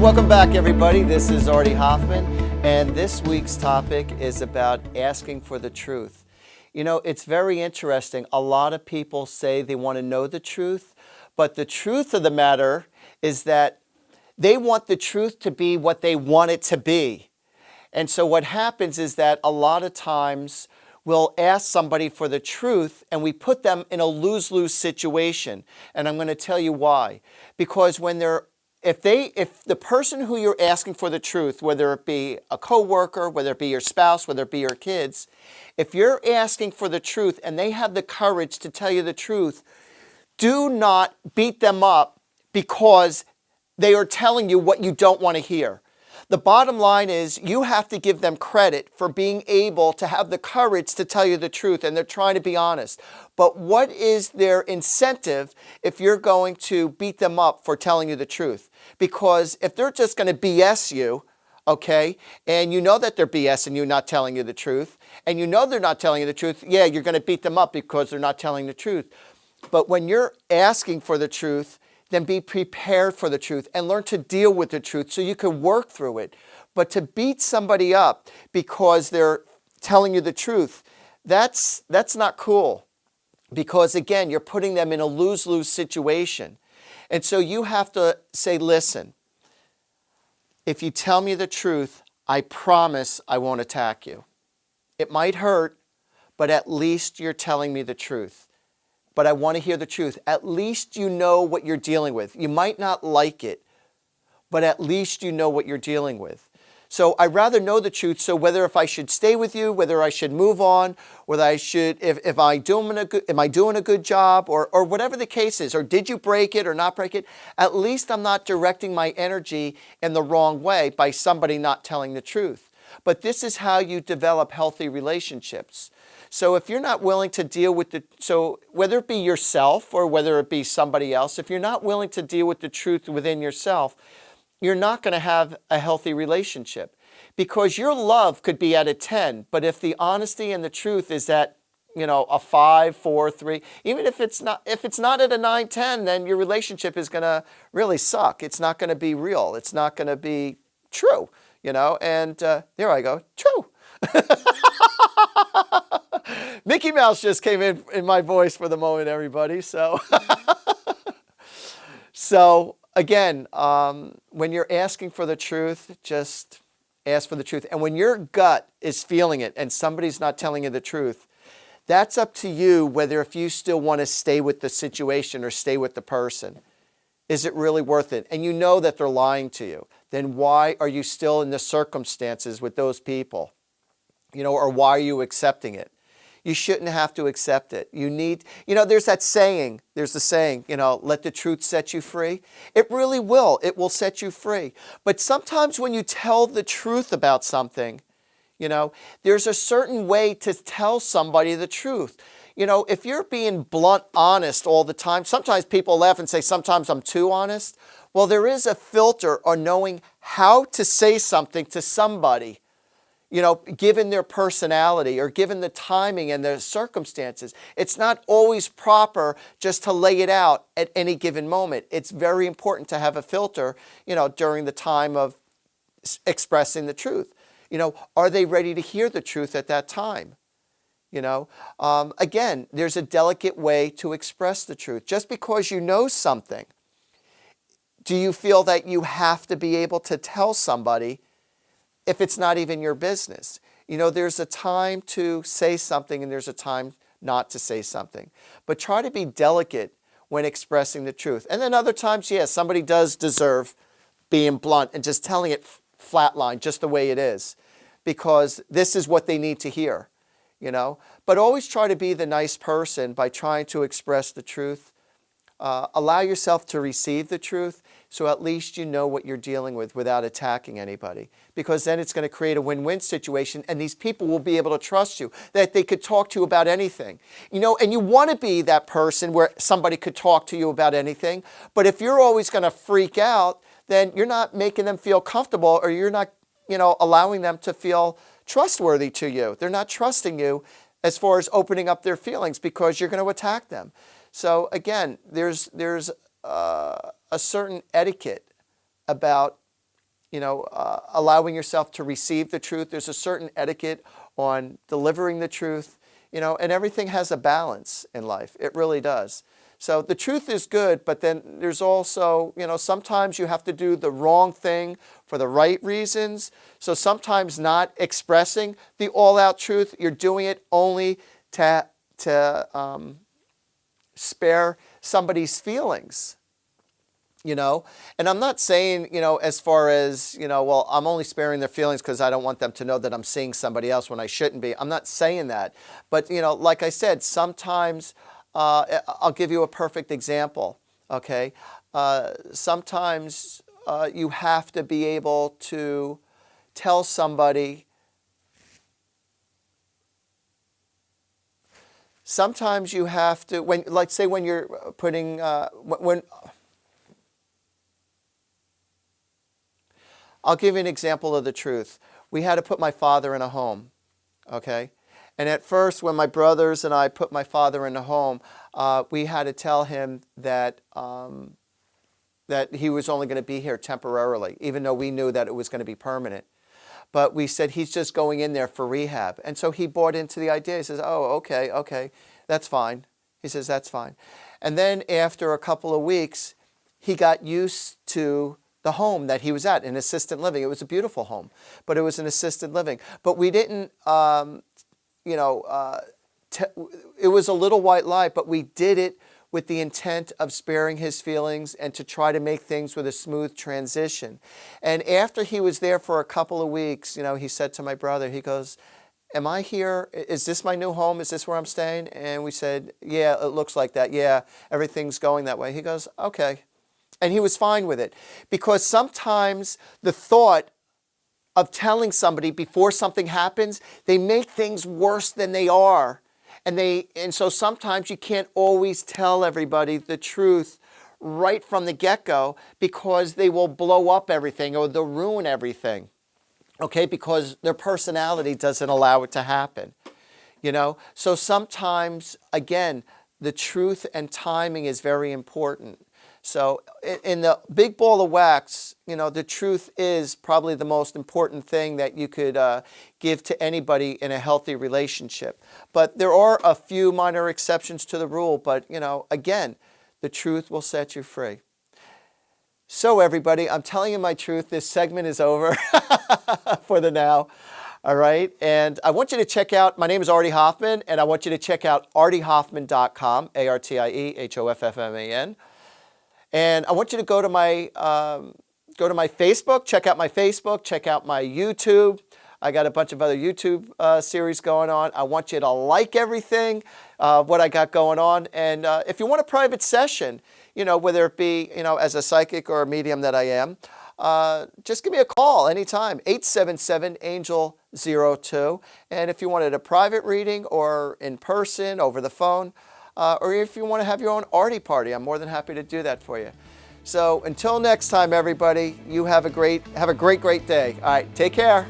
welcome back, everybody. This is Artie Hoffman, and this week's topic is about asking for the truth. You know, it's very interesting. A lot of people say they want to know the truth, but the truth of the matter is that they want the truth to be what they want it to be. And so what happens is that a lot of times we'll ask somebody for the truth and we put them in a lose-lose situation. And I'm going to tell you why. Because if the person who you're asking for the truth, whether it be a coworker, whether it be your spouse, whether it be your kids, if you're asking for the truth and they have the courage to tell you the truth, do not beat them up because they are telling you what you don't want to hear. The bottom line is you have to give them credit for being able to have the courage to tell you the truth, and they're trying to be honest. But what is their incentive if you're going to beat them up for telling you the truth? Because if they're just going to BS you, okay, and you know that they're BSing you, not telling you the truth, and you know they're not telling you the truth, yeah, you're going to beat them up because they're not telling the truth. But when you're asking for the truth, then be prepared for the truth and learn to deal with the truth so you can work through it. But to beat somebody up because they're telling you the truth, that's not cool. Because again, you're putting them in a lose-lose situation. And so you have to say, listen, if you tell me the truth, I promise I won't attack you. It might hurt, but at least you're telling me the truth. But I want to hear the truth. At least you know what you're dealing with. You might not like it, but at least you know what you're dealing with. So I'd rather know the truth. So whether if I should stay with you, whether I should move on, whether I should, am I doing a good job, or whatever the case is, or did you break it or not break it? At least I'm not directing my energy in the wrong way by somebody not telling the truth. But this is how you develop healthy relationships. So if you're not willing to deal with so whether it be yourself or whether it be somebody else, if you're not willing to deal with the truth within yourself, you're not going to have a healthy relationship. Because your love could be at a 10, but if the honesty and the truth is at, a 5, 4, 3, even if it's not at a 9, 10, then your relationship is going to really suck. It's not going to be real. It's not going to be true, and there I go, true. Mickey Mouse just came in my voice for the moment, everybody. So, again, when you're asking for the truth, just ask for the truth. And when your gut is feeling it and somebody's not telling you the truth, that's up to you whether if you still want to stay with the situation or stay with the person. Is it really worth it? And you know that they're lying to you. Then why are you still in the circumstances with those people? Or why are you accepting it? You shouldn't have to accept it. You need, there's the saying, let the truth set you free. It really will. It will set you free. But sometimes when you tell the truth about something, there's a certain way to tell somebody the truth. If you're being blunt honest all the time, sometimes people laugh and say, sometimes I'm too honest. Well, there is a filter on knowing how to say something to somebody, given their personality or given the timing and the circumstances. It's not always proper just to lay it out at any given moment. It's very important to have a filter, during the time of expressing the truth. Are they ready to hear the truth at that time? Again, there's a delicate way to express the truth. Just because you know something, do you feel that you have to be able to tell somebody if it's not even your business? There's a time to say something and there's a time not to say something. But try to be delicate when expressing the truth. And then other times, yes, somebody does deserve being blunt and just telling it flatline, just the way it is. Because this is what they need to hear, But always try to be the nice person by trying to express the truth. Allow yourself to receive the truth so at least you know what you're dealing with without attacking anybody. Because then it's going to create a win-win situation and these people will be able to trust you, that they could talk to you about anything. And you want to be that person where somebody could talk to you about anything. But if you're always going to freak out, then you're not making them feel comfortable or you're not, allowing them to feel trustworthy to you. They're not trusting you as far as opening up their feelings because you're going to attack them. So again, there's a certain etiquette about allowing yourself to receive the truth. There's a certain etiquette on delivering the truth, and everything has a balance in life. It really does. So the truth is good, but then there's also, sometimes you have to do the wrong thing for the right reasons. So sometimes not expressing the all-out truth, you're doing it only to spare somebody's feelings. And I'm not saying, as far as, well, I'm only sparing their feelings because I don't want them to know that I'm seeing somebody else when I shouldn't be. I'm not saying that. But, like I said, sometimes, I'll give you a perfect example, okay? Sometimes you have to be able to tell somebody. Sometimes you have to, when you're putting, I'll give you an example of the truth. We had to put my father in a home, okay? And at first, when my brothers and I put my father in a home, we had to tell him that that he was only going to be here temporarily, even though we knew that it was going to be permanent. But we said, he's just going in there for rehab. And so he bought into the idea. He says, oh, okay, that's fine. He says, that's fine. And then after a couple of weeks, he got used to the home that he was at, an assisted living. It was a beautiful home, but it was an assisted living. But we didn't, it was a little white lie, but we did it with the intent of sparing his feelings and to try to make things with a smooth transition. And after he was there for a couple of weeks, he said to my brother, he goes, am I here? Is this my new home? Is this where I'm staying? And we said, yeah, it looks like that. Yeah, everything's going that way. He goes, okay. And he was fine with it, because sometimes the thought of telling somebody before something happens, they make things worse than they are. And so sometimes you can't always tell everybody the truth right from the get-go, because they will blow up everything or they'll ruin everything, okay, because their personality doesn't allow it to happen, So sometimes, again, the truth and timing is very important. So in the big ball of wax, the truth is probably the most important thing that you could give to anybody in a healthy relationship. But there are a few minor exceptions to the rule. But, again, the truth will set you free. So everybody, I'm telling you my truth. This segment is over for the now. All right. And I want you to check out, my name is Artie Hoffman, and I want you to check out artiehoffman.com, ARTIEHOFFMAN. And I want you to go to my Facebook, check out my Facebook, check out my YouTube. I got a bunch of other YouTube series going on. I want you to like everything, what I got going on. And if you want a private session, whether it be, as a psychic or a medium that I am, just give me a call anytime, 877-ANGEL-02. And if you wanted a private reading or in person, over the phone, or if you want to have your own Artie Party, I'm more than happy to do that for you. So until next time, everybody, you have a great day. All right, take care.